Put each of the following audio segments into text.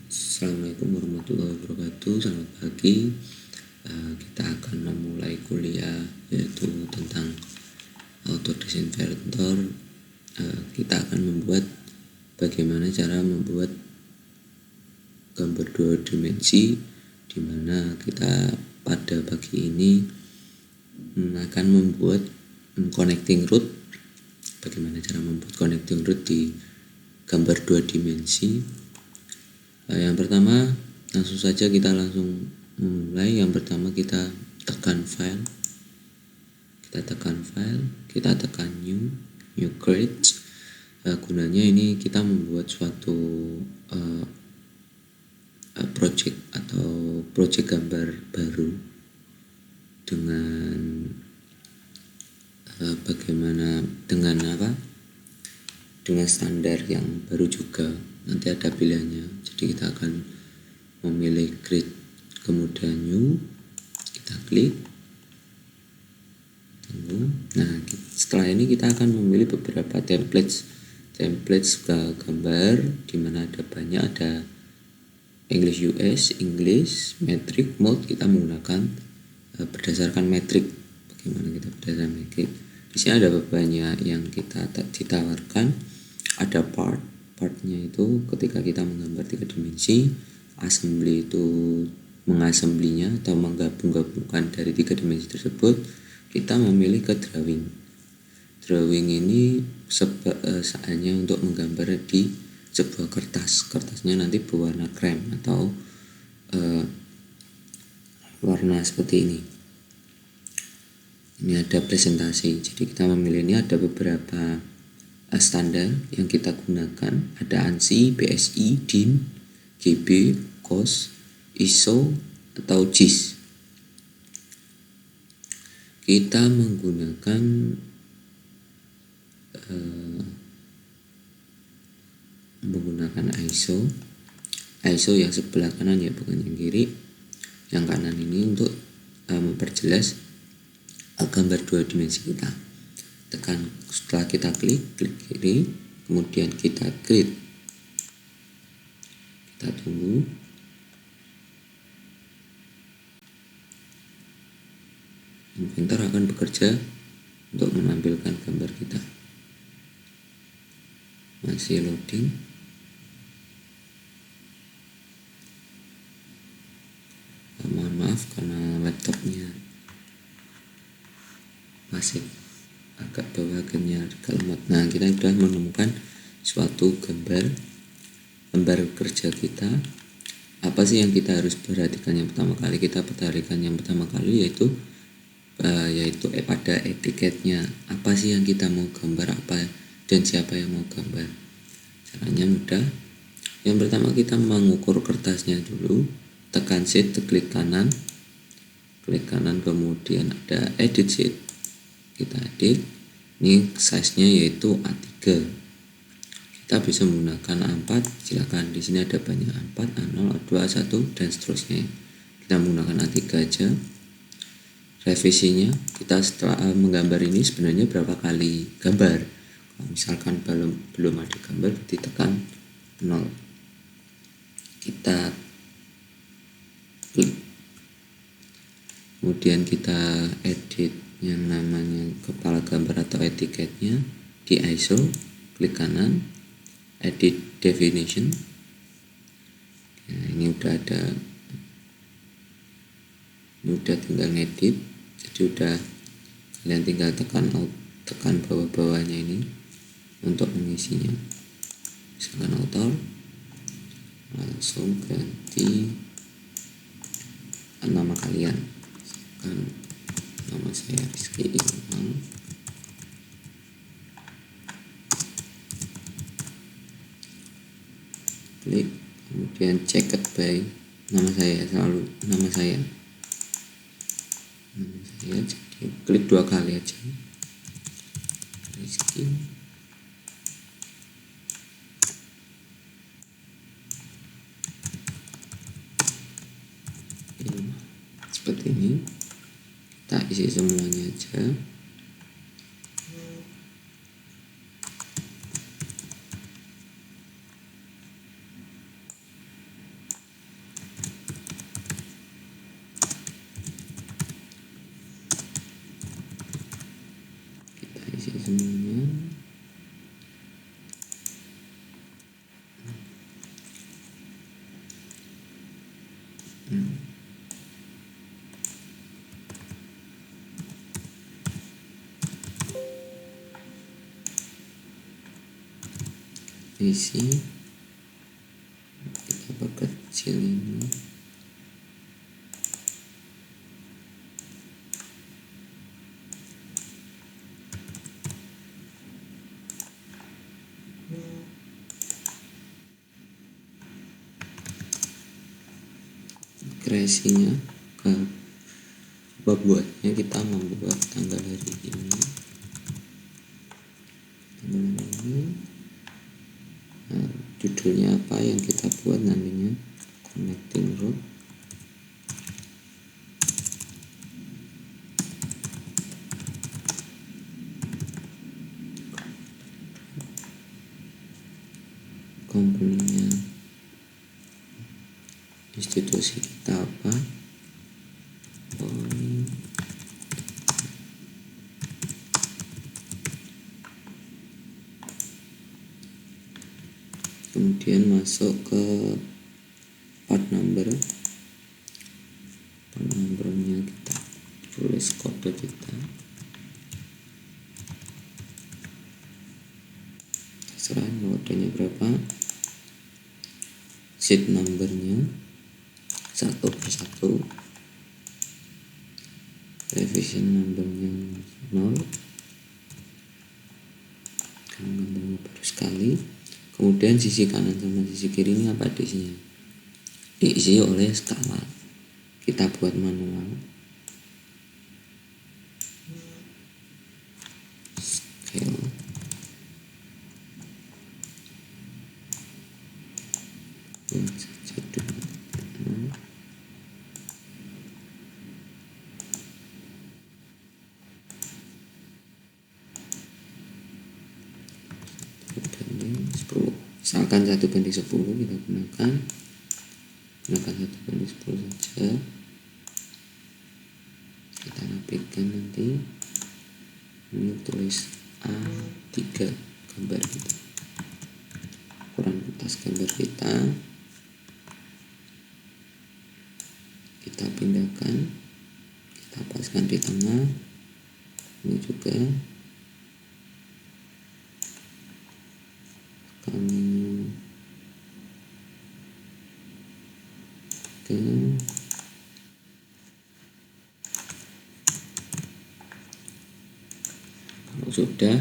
Assalamualaikum warahmatullahi wabarakatuh. Selamat pagi. Kita akan memulai kuliah yaitu tentang Autodesk Inventor. Kita akan membuat bagaimana cara membuat gambar 2 dimensi, di mana kita pada pagi ini akan membuat connecting rod. Bagaimana cara membuat connecting rod di gambar 2 dimensi. Yang pertama, langsung saja kita langsung memulai. Yang pertama kita tekan file, kita tekan new create. Gunanya ini kita membuat suatu project atau project gambar baru dengan dengan standar yang baru juga. Nanti ada pilihannya, jadi kita akan memilih create, kemudian new, kita klik, tunggu. Nah, setelah ini kita akan memilih beberapa templates ke gambar, dimana ada banyak, ada English US, English, metric, mode. Kita menggunakan berdasarkan metrik. Bagaimana kita berdasarkan metrik? Di sini ada banyak yang kita ditawarkan. Ada partnya itu ketika kita menggambar 3 dimensi, assembly itu mengasemblinya atau menggabungkan dari 3 dimensi tersebut. Kita memilih ke drawing ini hanya untuk menggambar di sebuah kertasnya nanti berwarna krem atau warna seperti ini ada presentasi. Jadi kita memilih, ini ada beberapa standar yang kita gunakan, ada ANSI, BSI, DIN, GB, COS, ISO atau JIS. Kita menggunakan ISO yang sebelah kanan ya, bukan yang kiri. Yang kanan ini untuk memperjelas gambar 2 dimensi kita. Setelah kita klik kiri, kemudian kita create, kita tunggu. Inventor akan bekerja untuk menampilkan gambar kita. Masih loading. Mohon maaf karena laptopnya masih agak bawaannya lemot. Nah, kita sudah menemukan suatu gambar kerja kita. Apa sih yang kita harus perhatikan? Yang pertama kali kita perhatikan yaitu pada etiketnya. Apa sih yang kita mau gambar, apa dan siapa yang mau gambar? Caranya mudah. Yang pertama kita mengukur kertasnya dulu. Tekan sheet, klik kanan, kemudian ada edit sheet. Kita edit. Ini size-nya yaitu A3. Kita bisa menggunakan A4, silakan. Di sini ada banyak A4, A0, A2, A1 dan seterusnya. Kita menggunakan A3 aja. Revisinya, kita setelah menggambar ini sebenarnya berapa kali gambar. Kalau misalkan belum ada gambar, ditekan 0. Kita klik. Kemudian kita edit yang namanya kepala gambar atau etiketnya di ISO, klik kanan, edit definition. Nah, ini udah tinggal ngedit. Jadi udah, kalian tinggal tekan bawah-bawahnya ini untuk mengisinya. Misalkan author, langsung ganti nama kalian. Misalkan nama saya Rizky Ilham. Klik, kemudian checked by nama saya, jadi klik 2 kali aja, Rizky. Seperti ini. Kita isi semuanya aja. isi, kita perkecil ini. Kreasinya ke buatnya kita membuat tanggal hari ini, nah, judulnya apa yang kita buat nantinya, connecting road. Company-nya, institusi kita apa, kemudian masuk ke part numbernya kita tulis kode kita, terserah kodenya berapa, sheet numbernya satu persatu, revision numbernya 0, gambarnya baru sekali. Kemudian sisi kanan sama sisi kiri ini apa diisinya? Diisi oleh skala. Kita buat manual. Scale. Buat saja dulu. Misalkan 1/10 kita gunakan 1/10 saja, kita rapikan nanti. Ini tulis A3 gambar kita, ukuran kertas gambar kita pindahkan, kita paskan di tengah. Ini juga kami kalau sudah,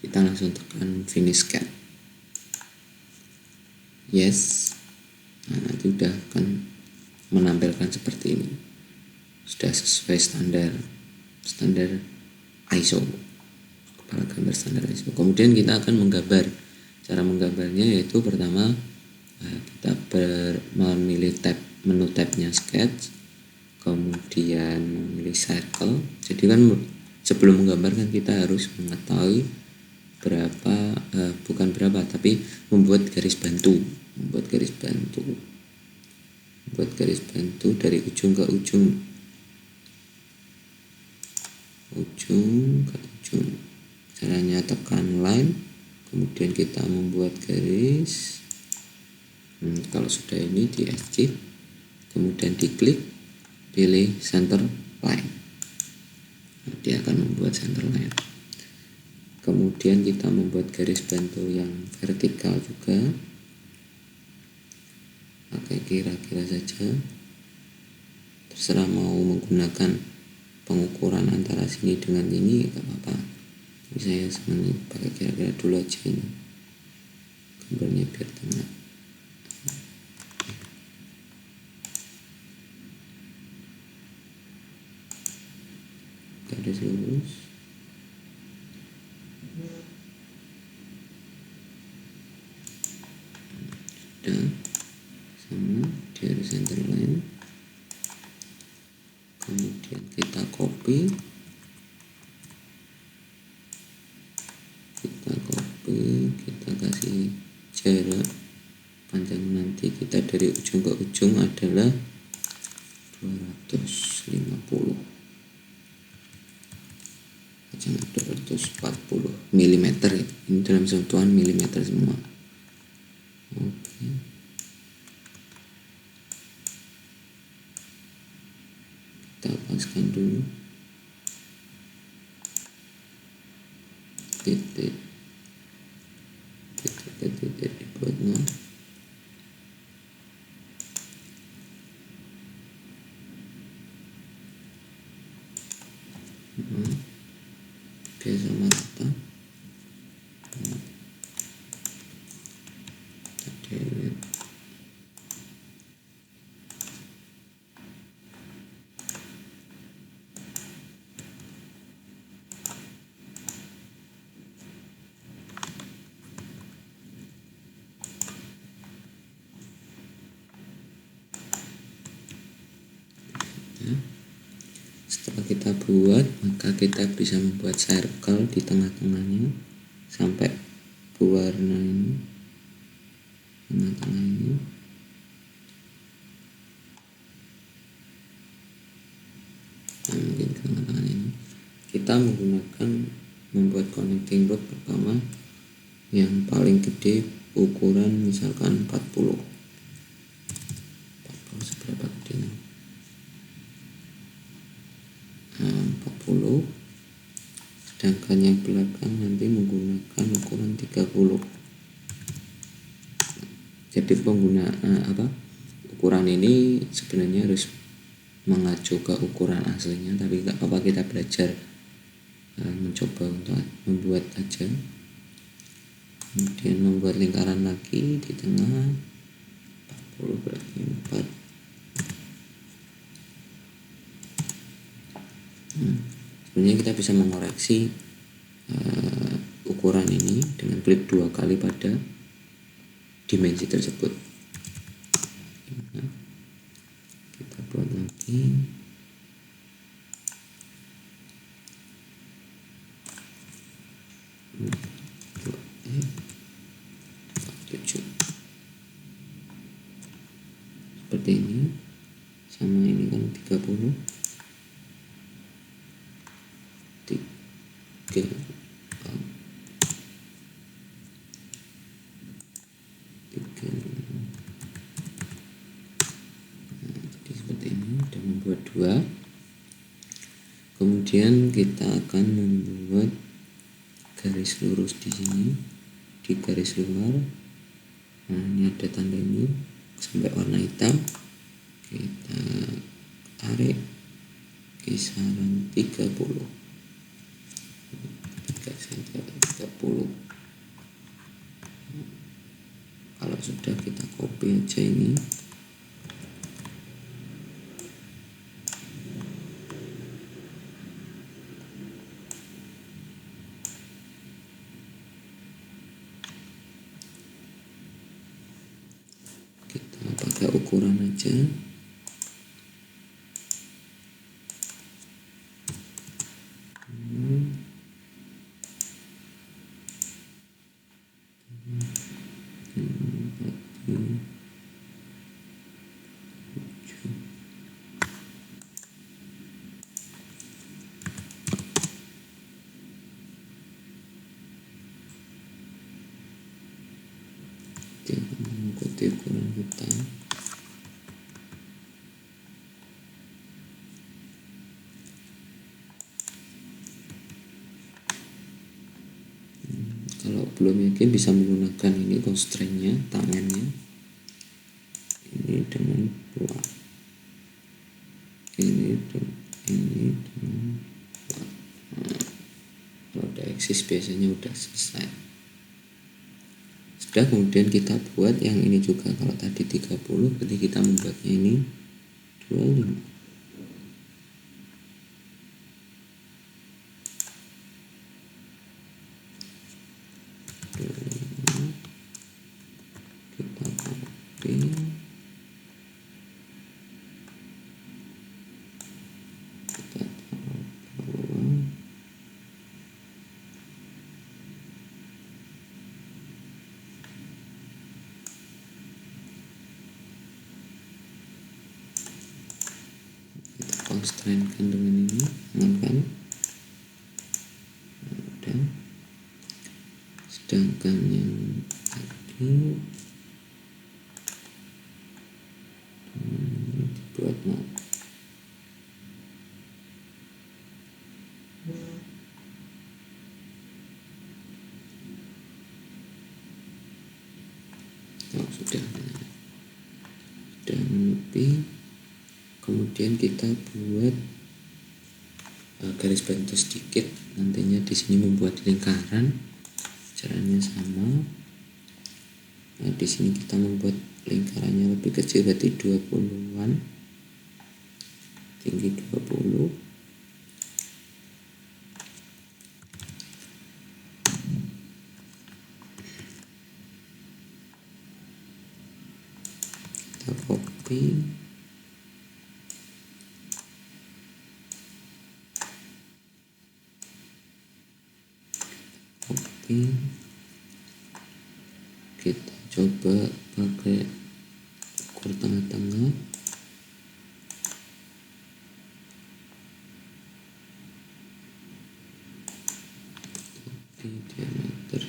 kita langsung tekan finish scan. Yes. Nah, nanti udah akan menampilkan seperti ini, sudah sesuai standar ISO, kepala gambar standar ISO. Kemudian kita akan menggambar. Cara menggambarnya yaitu pertama kita memilih menu tabnya sketch, kemudian memilih circle. Jadi kan sebelum menggambar kan kita harus mengetahui tapi membuat garis bantu dari ujung ke ujung. Caranya tekan line, kemudian kita membuat garis. Kalau sudah ini di escape, kemudian diklik, pilih center line. Dia akan membuat center line. Kemudian kita membuat garis bantu yang vertikal juga, pakai kira-kira saja, terserah mau menggunakan pengukuran antara sini dengan ini gak apa-apa, tapi saya senang pakai kira-kira dulu aja, ini gambarnya biar tengah. Garis lurus, dan sama di center line. Kemudian kita copy, kita kasih jarak panjang nanti kita dari ujung ke ujung adalah 250, jangan 240 mm ya. Ini dalam sentuhan milimeter semua. Oke. Kita paskan dulu titik biasa rata. Delete. Setelah kita buat, maka kita bisa membuat circle di tengah-tengahnya sampai berwarna ini, tengah-tengah ini. Nah, mungkin tengah-tengah ini. Kita menggunakan membuat connecting rod pertama yang paling gede ukuran misalkan 40 seberapa gedenya. 40, sedangkan yang belakang nanti menggunakan ukuran 30. Jadi penggunaan ukuran ini sebenarnya harus mengacu ke ukuran aslinya, tapi nggak apa-apa, kita belajar mencoba untuk membuat aja. Kemudian membuat lingkaran lagi di tengah 40 berarti 4. Sebenarnya kita bisa mengoreksi ukuran ini dengan klik 2 kali pada dimensi tersebut. Kita buat lagi. Seperti ini, sama ini kan 30. 3. Jadi seperti ini, sudah membuat 2. Kemudian kita akan membuat garis lurus di sini, di garis luar. Nah, ini ada tanda ini sampai warna hitam. Kita tarik kisaran 30. Kalau sudah, kita copy aja ini. Kita pakai ukuran aja. Mengikuti ukuran kita. Kalau belum yakin bisa menggunakan ini constraint-nya, tangannya ini dengan buat ini dengan buat. Nah, kalau udah eksis biasanya udah selesai. Sudah, kemudian kita buat yang ini juga. Kalau tadi 30, berarti kita membuatnya ini 25. Kita copy. Kita taruh bawah. Constraint-kan dengan ini, kan? Dan sedangkan yang tadi dibuat sudah menepi. Kemudian kita buat garis bantu sedikit. Nantinya di sini membuat lingkaran, caranya sama. Nah, di sini kita membuat lingkarannya lebih kecil, berarti 20-an, tinggi 20. Kita copy, kita coba pakai ukur tengah-tengah. Di diameter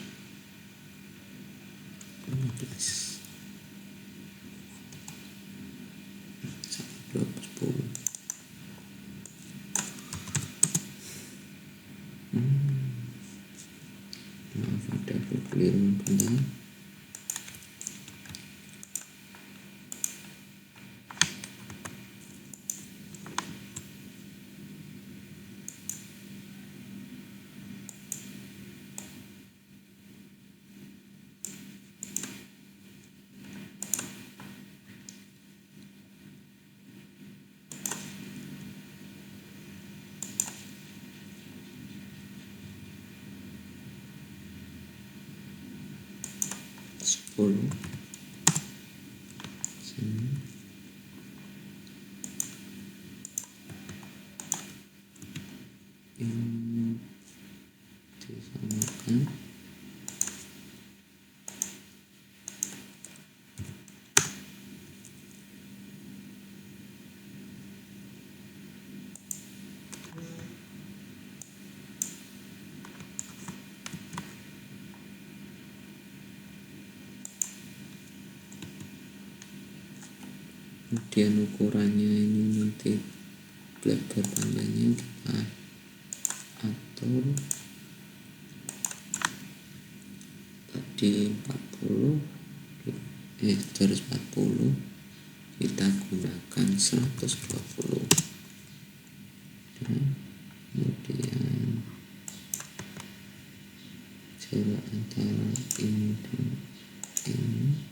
15 sampai 20. Maaf ada kekeliruan bentar. Sepuluh sini. Ini disamakan. Kemudian ukurannya ini nanti lebar panjangnya kita atur. Tadi 40, 240, kita gunakan 120. Dan kemudian jarak antara ini dan ini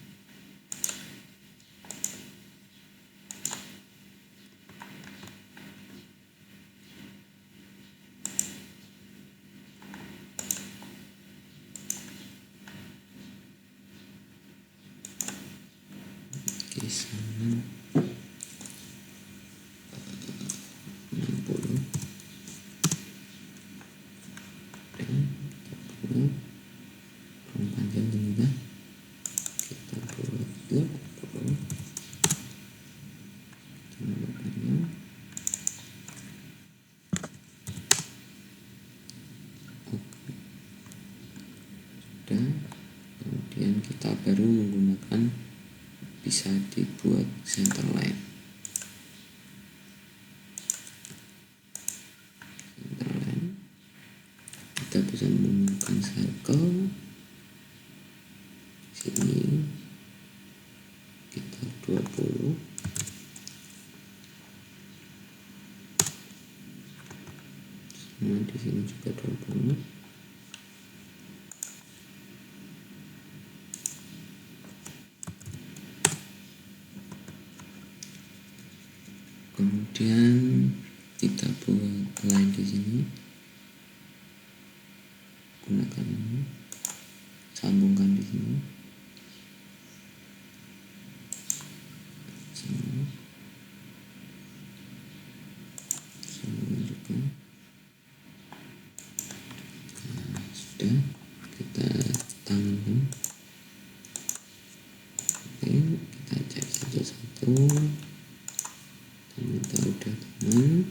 kisaran 60 dan 40. Kurang panjang ternyata, kita buat 80 tambah panjang. Oke, sudah. Kemudian kita baru menggunakan, bisa dibuat center line. Center line kita bisa menggunakan circle. Sini kita 20, sama di sini juga 20. Kemudian kita buat line di sini, gunakan ini, sambungkan di sini, sambungkan juga. Nah, sudah, kita tangankan. Oke, kita cek satu-satu. Ternyata udah teman.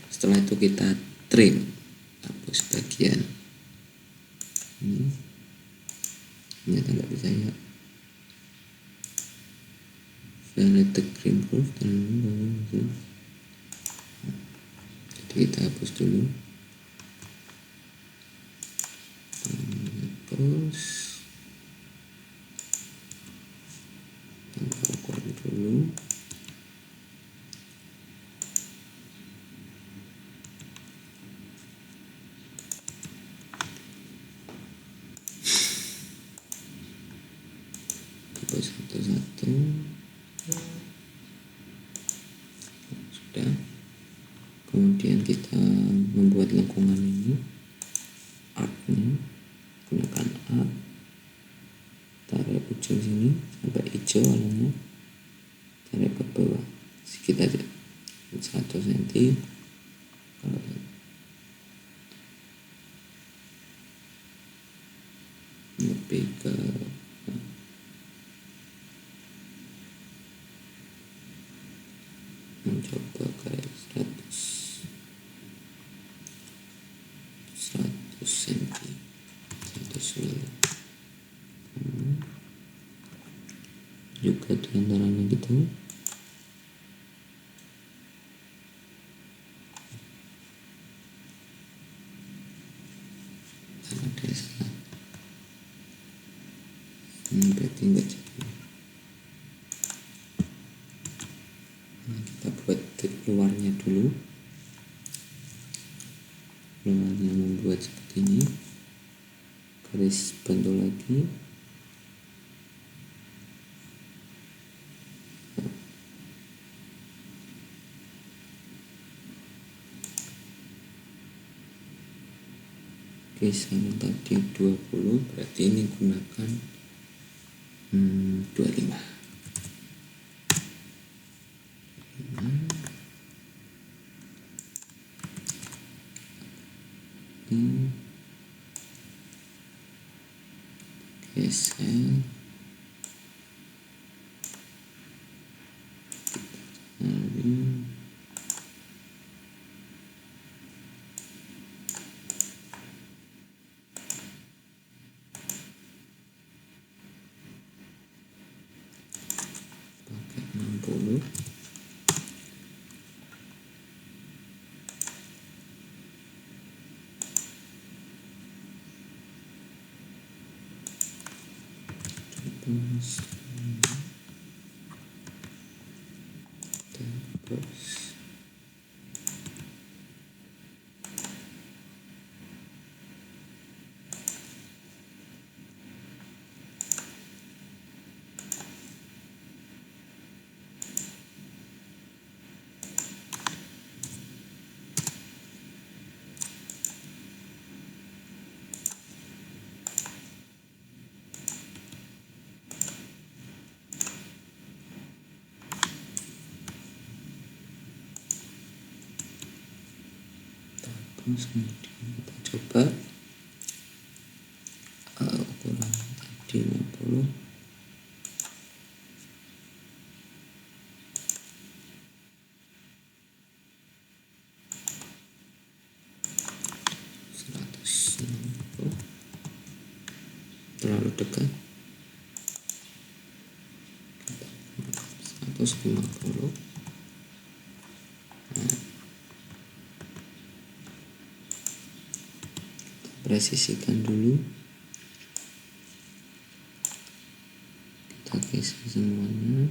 Setelah itu kita trim, hapus bagian ini. Ternyata nggak bisa ya. Select the green proof, jadi kita hapus dulu. Hapus, sudah. Kemudian kita membuat lengkungan ini, artnya gunakan art, tarik ujung sini sampai hijau warnanya, tarik ke bawah sedikit aja 1 cm, lebih ke mencoba kayak 100 cm, 100 mm. Juga diantaranya gitu. Ada salah berarti enggak jadi. Nah, kita buat luarnya dulu. Luarnya membuat seperti ini, garis bantu lagi, kisaran tadi 20, berarti ini gunakan 25. Geser, lalu pakai 60. Terus kemudian kita coba ukuran tadi 60, terlalu dekat, 150. Presisikan dulu, kita geser semuanya.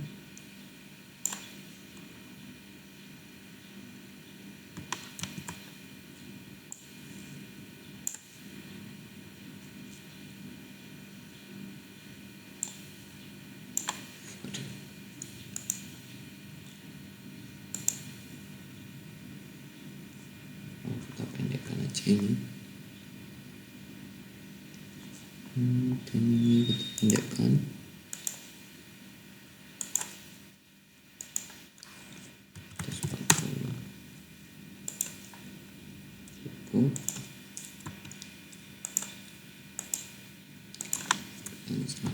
Kita pendekkan aja ini. Dan ini kita pendekkan. Terus 40 cukup. Dan 100.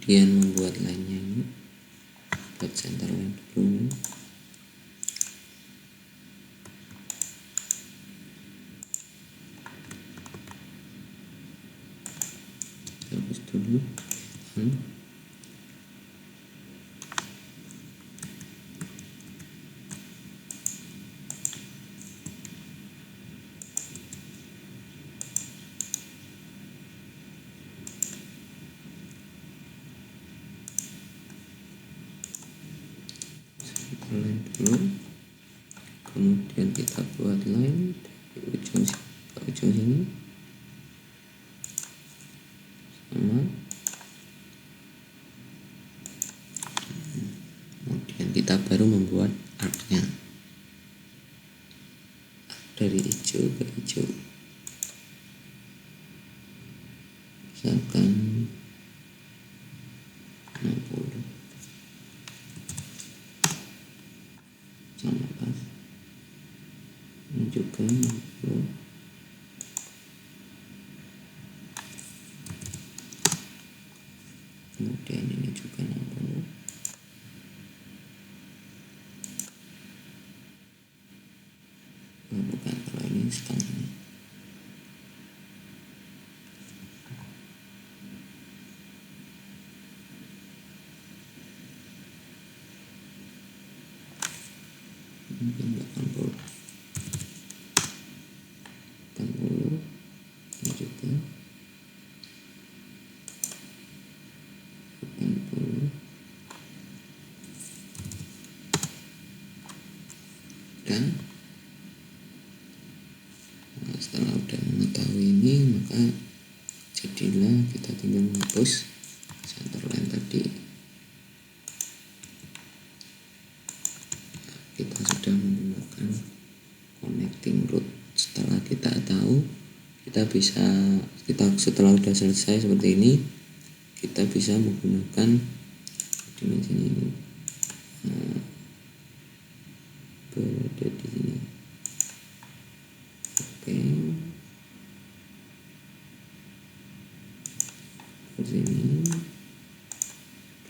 Kemudian membuat line-nya ini, buat center line dulu. Terus dulu line dulu, kemudian kita buat line ke ujung sini sama. Kemudian kita baru membuat arc-nya dari hijau ke hijau, misalkan 60 sama pas, ini juga 60, kemudian ini juga 60. Bukan, kalau ini setengahnya. Mungkin 80, ini juga 80. Dan setelah udah mengetahui ini, maka jadilah kita tinggal menghapus center line tadi. Kita sudah menggunakan connecting rod. Setelah kita tahu, setelah sudah selesai seperti ini, kita bisa menggunakan dimensi ini. Berada di sini. Oke. Di sini.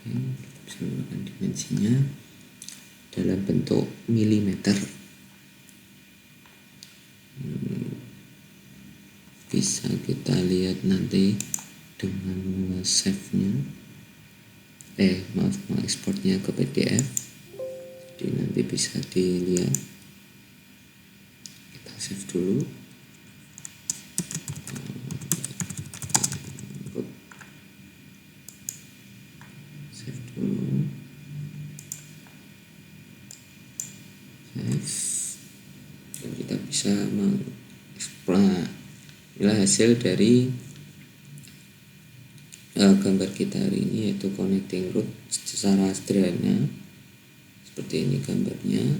Oke, kita bisa menggunakan dimensinya dalam bentuk milimeter. Bisa kita lihat nanti dengan save-nya, mengekspornya ke PDF. Jadi nanti bisa dilihat. Kita save dulu. Save dulu. Save. Dan kita bisa mengeksplor. Inilah hasil dari gambar kita hari ini, yaitu connecting rod secara sederhana. Seperti ini gambarnya.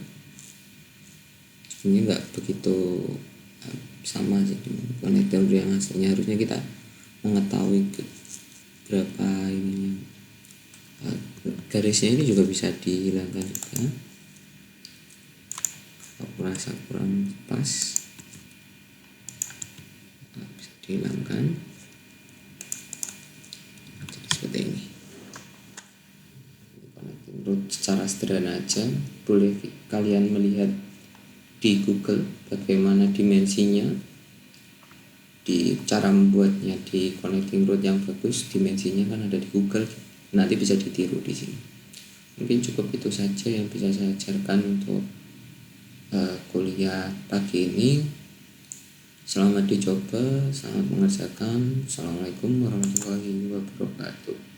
Sebenarnya nggak begitu sama sih dengan connecting rod yang hasilnya. Harusnya kita mengetahui berapa ini garisnya. Ini juga bisa dihilangkan juga kalau merasa kurang pas, bisa dihilangkan. Jadi seperti ini. Connecting rod secara sederhana aja. Boleh kalian melihat di Google bagaimana dimensinya, di cara membuatnya di connecting rod yang bagus. Dimensinya kan ada di Google, nanti bisa ditiru di sini. Mungkin cukup itu saja yang bisa saya ajarkan untuk kuliah pagi ini. Selamat dicoba, selamat mengerjakan. Assalamualaikum warahmatullahi wabarakatuh.